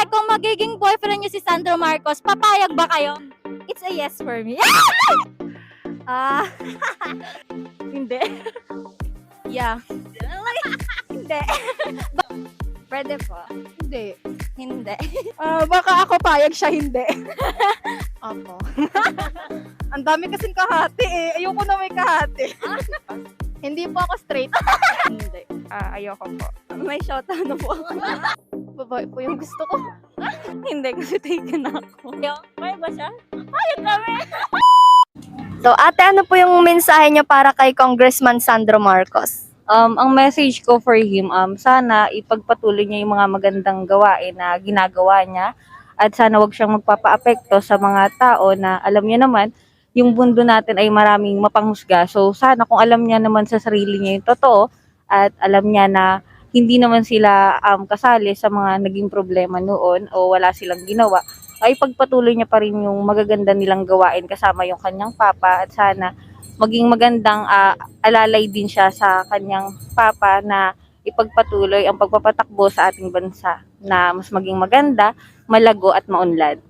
kung magiging boyfriend niyo si Sandro Marcos, papayag ba kayo? It's a yes for me. Ah, Hindi. yeah. Hindi. Pwede po. Hindi. Hindi. Baka ako payag siya, hindi. Opo. Ang dami kasing kahati eh. Ayoko na may kahati. Hindi po ako straight. Hindi. Ayoko po. May shota na po. Babae po yung gusto ko. Hindi, kasi taken ako. Payag ba siya? Payag kami! So, ate, ano po yung mensahe niyo para kay Congressman Sandro Marcos? Ang message ko for him, sana ipagpatuloy niya yung mga magandang gawain na ginagawa niya at sana wag siyang magpapaapekto sa mga tao na alam niya naman, yung mundo natin ay maraming mapanghusga. So sana kung alam niya naman sa sarili niya yung totoo at alam niya na hindi naman sila kasali sa mga naging problema noon o wala silang ginawa, ay pagpatuloy niya pa rin yung magaganda nilang gawain kasama yung kanyang papa at sana maging magandang alalay din siya sa kanyang papa na ipagpatuloy ang pagpapatakbo sa ating bansa na mas maging maganda, malago at maunlad.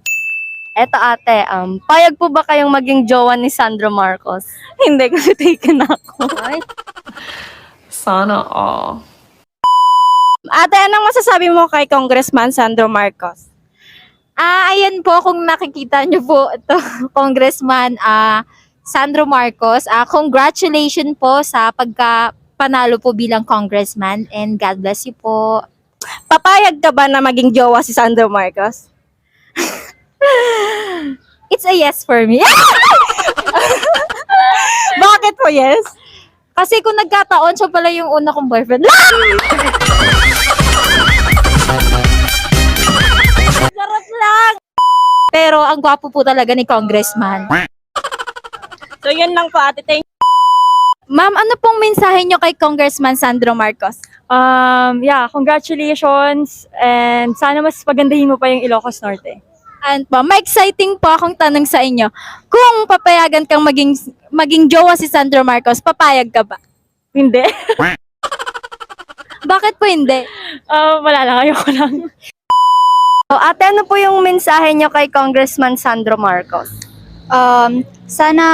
Eto ate, payag po ba kayong maging jowa ni Sandro Marcos? Hindi kasi taken ako. Ay. Sana all. Ate, anong masasabi mo kay Congressman Sandro Marcos? Ayan po, kung nakikita niyo po ito, Congressman Sandro Marcos, congratulations po sa pagkapanalo po bilang congressman and God bless you po. Papayag ka ba na maging jowa si Sandro Marcos? It's a yes for me. Bakit po yes? Kasi kung nagkataon, siya pala yung una kong boyfriend. Charot lang! Pero ang gwapo po talaga ni congressman. So yun lang po ate, thank you. Ma'am, ano pong mensahe niyo kay Congressman Sandro Marcos? Congratulations and sana mas pagandahin mo pa yung Ilocos Norte. And po, may exciting po akong tanong sa inyo. Kung papayagan kang maging jowa si Sandro Marcos, papayag ka ba? Hindi. Bakit po hindi? Wala lang, ayoko lang. So, ate, ano po yung mensahe niyo kay Congressman Sandro Marcos? Sana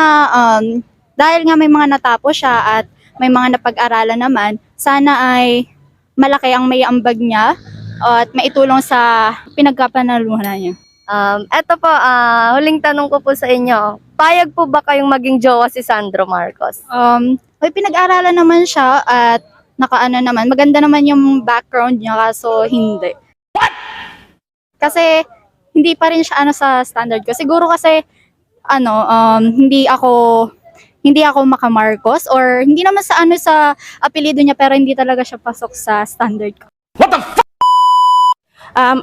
dahil nga may mga natapos siya at may mga napag-aralan naman, sana ay malaki ang may ambag niya at maitulong sa pinagkapanalunan niya. Eto po, huling tanong ko po sa inyo. Payag po ba kayong maging jowa si Sandro Marcos? May pinag-aralan naman siya at nakaano naman, maganda naman yung background niya kaso hindi. Kasi hindi pa rin siya sa standard ko. Siguro kasi hindi ako maka-Marcos or hindi naman sa apelyido niya pero hindi talaga siya pasok sa standard ko.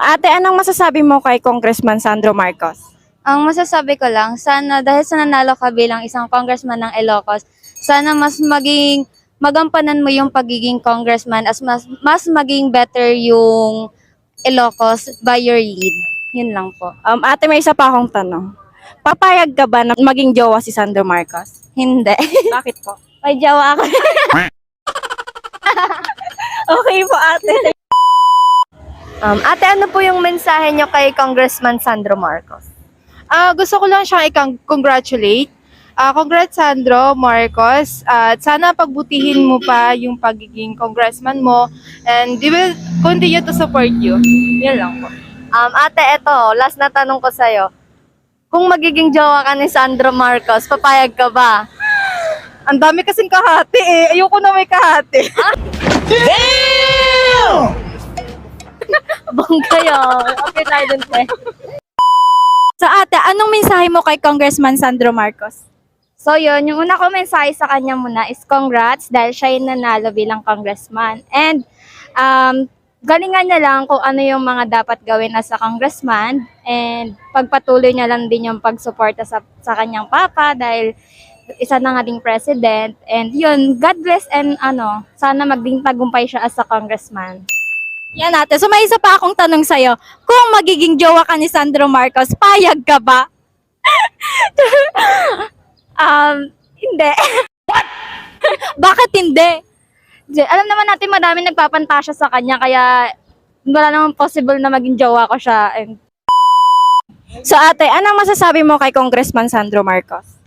Ate, anong masasabi mo kay Congressman Sandro Marcos? Ang masasabi ko lang, sana dahil sa nanalo ka bilang isang congressman ng Ilocos, sana mas magampanan mo yung pagiging congressman as mas maging better yung Ilocos by your lead. Yun lang po. Ate, may isa pa akong tanong. Papayag ka ba na maging jowa si Sandro Marcos? Hindi. Bakit po? May jawa ako. Okay po ate. Ate, ano po yung mensahe niyo kay Congressman Sandro Marcos? Gusto ko lang siyang i-congratulate. Congrats Sandro Marcos. At sana pagbutihin mo pa yung pagiging congressman mo and we will continue to support you. Yan lang po. Ate, eto, last na tanong ko sa'yo. Kung magiging jowa ka ni Sandro Marcos, papayag ka ba? Ang dami kasing kahati eh. Ayoko na may kahati. Bongga yun. Okay tayo dun, te. So ate, anong mensahe mo kay Congressman Sandro Marcos? So yun, yung una ko mensahe sa kanya muna is congrats dahil siya yung nanalo bilang congressman. And galingan niya lang kung ano yung mga dapat gawin as a congressman and pagpatuloy niya lang din yung pagsuporta sa kanyang papa dahil isa na nga ding president. And yun, God bless and sana maging tagumpay siya as a congressman. Yan ate. So may isa pa akong tanong sa'yo. Kung magiging jowa ka ni Sandro Marcos, payag ka ba? Hindi. Bakit hindi? Alam naman natin madami nagpapantasya sa kanya kaya wala namang possible na maging jowa ko siya. And So ate, anong masasabi mo kay Congressman Sandro Marcos?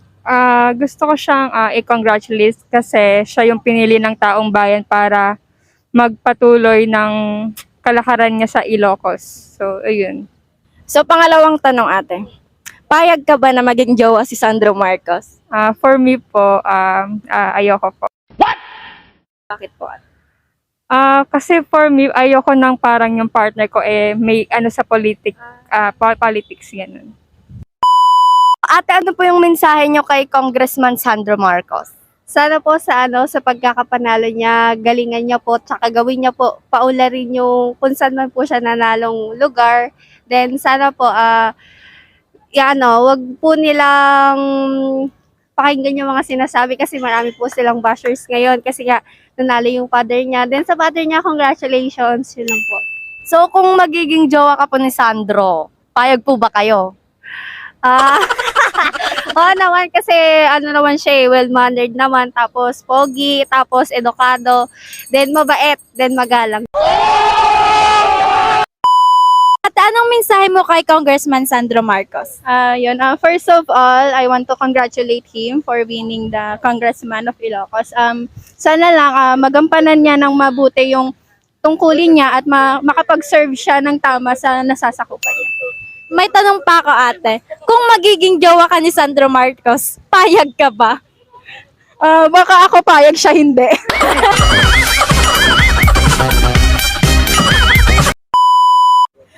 Gusto ko siyang i-congratulate kasi siya yung pinili ng taong bayan para magpatuloy ng kalakaran niya sa Ilocos. So, ayun. So pangalawang tanong ate, payag ka ba na maging jowa si Sandro Marcos? For me po, ayoko po. Bakit po ate? Kasi for me, ayoko nang parang yung partner ko may sa politics ganun. Ate, ano po yung mensahe nyo kay Congressman Sandro Marcos? sana po sa sa pagkakapanalo niya, galingan niya po, tsaka gawin niya po, paularin yung kung saan man po siya nanalong lugar. Then sana po, wag po nilang pakinggan yung mga sinasabi kasi marami po silang bashers ngayon kasi nga nanalo yung father niya. Then sa father niya, congratulations, yun lang po. So kung magiging jowa ka po ni Sandro, payag po ba kayo? Oo naman kasi naman siya well-mannered naman, tapos pogi, tapos edukado, then mabait, then magalang. At anong mensahe mo kay Congressman Sandro Marcos? First of all, I want to congratulate him for winning the Congressman of Ilocos. Sana lang magampanan niya ng mabuti yung tungkulin niya at makapag-serve siya ng tama sa nasasakupan niya. May tanong pa ako ate. Kung magiging jowa ka ni Sandro Marcos, payag ka ba? Baka ako payag siya hindi.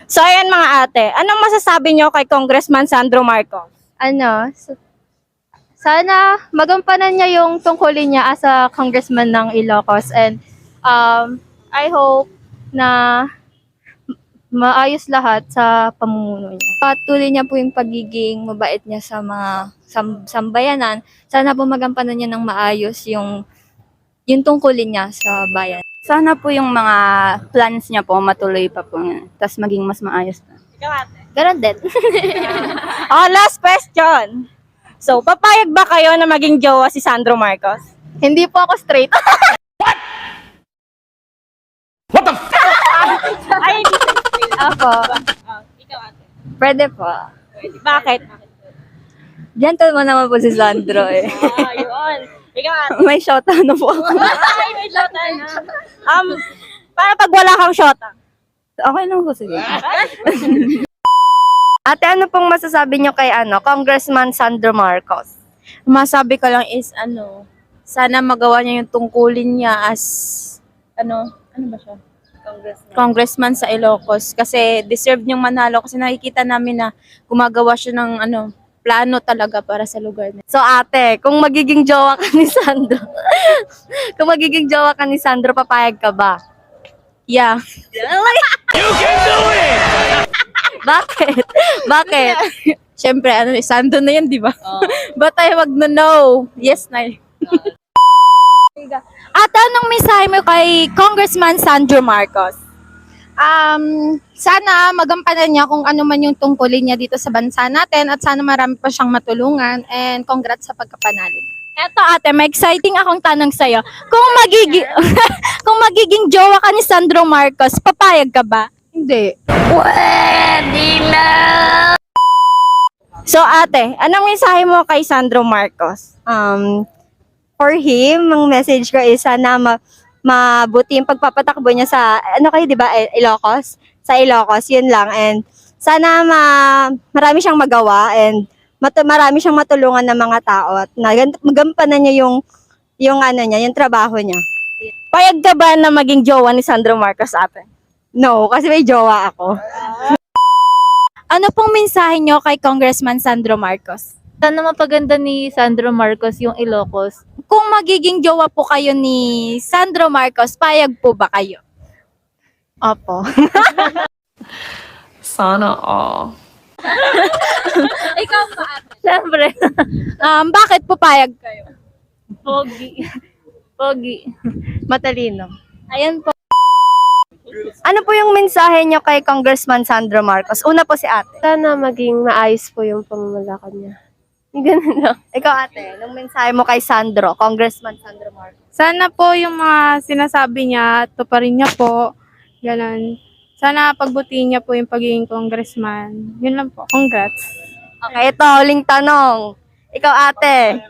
So ayan mga ate, anong masasabi nyo kay Congressman Sandro Marcos? Sana magampanan niya yung tungkulin niya as a congressman ng Ilocos, and I hope na maayos lahat sa pamumuno niya. Patuloy niya po yung pagiging mabait niya sa mga sambayanan. Sana po magampanan niya ng maayos yung tungkulin niya sa bayan. Sana po yung mga plans niya po matuloy pa po. Tapos maging mas maayos pa. Ganon din. Last question. So, papayag ba kayo na maging jowa si Sandro Marcos? Hindi po ako straight. Ako. Pwede po. Bakit? Gentleman naman po si Sandro eh. May shota na po ako. Para pag wala kang shota. Okay lang po sige. Ate, ano pong masasabi nyo kay Congressman Sandro Marcos? Masabi ko lang is sana magawa niya yung tungkulin niya as ano ba siya? Congressman sa Ilocos kasi deserve niyang manalo kasi nakikita namin na gumagawa siya ng plano talaga para sa lugar niya. So ate, kung magiging jowa ka ni Sandro, kung magiging jowa ka ni Sandro, papayag ka ba? Yeah. Bakit? Bakit? Siyempre, Sando na yan, di ba? Ba't tayo wag na no? Yes, na. At anong mensahe mo kay Congressman Sandro Marcos? Sana magampanan niya kung ano man yung tungkulin niya dito sa bansa natin at sana marami pa siyang matulungan, and congrats sa pagkapanalo niya. Eto ate, may exciting akong tanong sa'yo. Kung magiging, kung magiging jowa ka ni Sandro Marcos, papayag ka ba? Hindi. So ate, anong mensahe mo kay Sandro Marcos? For him, ang message ko is sana mabuti yung pagpapatakbo niya sa, kayo di ba, Ilocos? Sa Ilocos, yun lang. And sana marami siyang magawa and marami siyang matulungan ng mga tao at magampanan niya yung trabaho niya. Payag ka ba na maging jowa ni Sandro Marcos, ate? No, kasi may jowa ako. Ano pong mensahe nyo kay Congressman Sandro Marcos? Sana mapaganda ni Sandro Marcos yung Ilocos. Kung magiging jowa po kayo ni Sandro Marcos, payag po ba kayo? Opo. Sana all. Siyempre, Bakit po payag kayo? pogi. Matalino. Ayan po. Ano po yung mensahe niyo kay Congressman Sandro Marcos? Una po si ate. Sana maging maayos po yung pamamalakad niya. Ganun lang. Ikaw ate, anong mensahe mo kay Sandro, Congressman Sandro Marcos? Sana po yung mga sinasabi niya, tuparin niya po. Ganon. Sana pagbutihin niya po yung pagiging congressman. Yun lang po. Congrats. Okay, ito, huling tanong. Ikaw ate,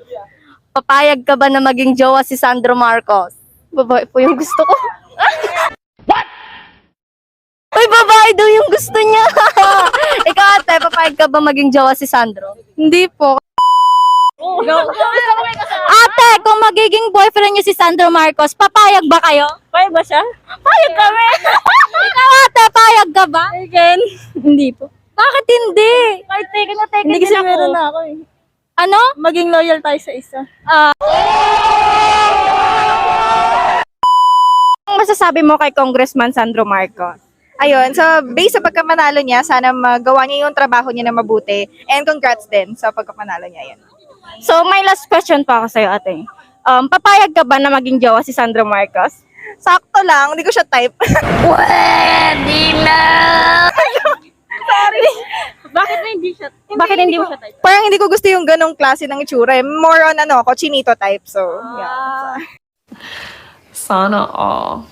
papayag ka ba na maging jowa si Sandro Marcos? Babae po yung gusto ko. Uy, babae daw yung gusto niya. Ikaw ate, papayag ka ba maging jowa si Sandro? Hindi po. Ate, kung magiging boyfriend niyo si Sandro Marcos, papayag ba kayo? Payag ba siya? Payag kami! Ikaw ate, payag ka ba? Again, hindi po. Bakit hindi? Kahit taken na taken Hindi kasi din ako. meron na ako eh. Ano? Maging loyal tayo sa isa. Ang masasabi mo kay Congressman Sandro Marcos? Ayun, so based sa pagkamanalo niya, sana magawa niya yung trabaho niya na mabuti. And congrats din sa pagkamanalo niya. Yan. So, my last question pa ako sa'yo ate. Papayag ka ba na maging jowa si Sandro Marcos? Sakto lang, hindi ko siya type. Bakit hindi mo siya type? Parang hindi ko gusto yung ganong klase ng itsura. More on cochinito type. So, yeah. Sana all.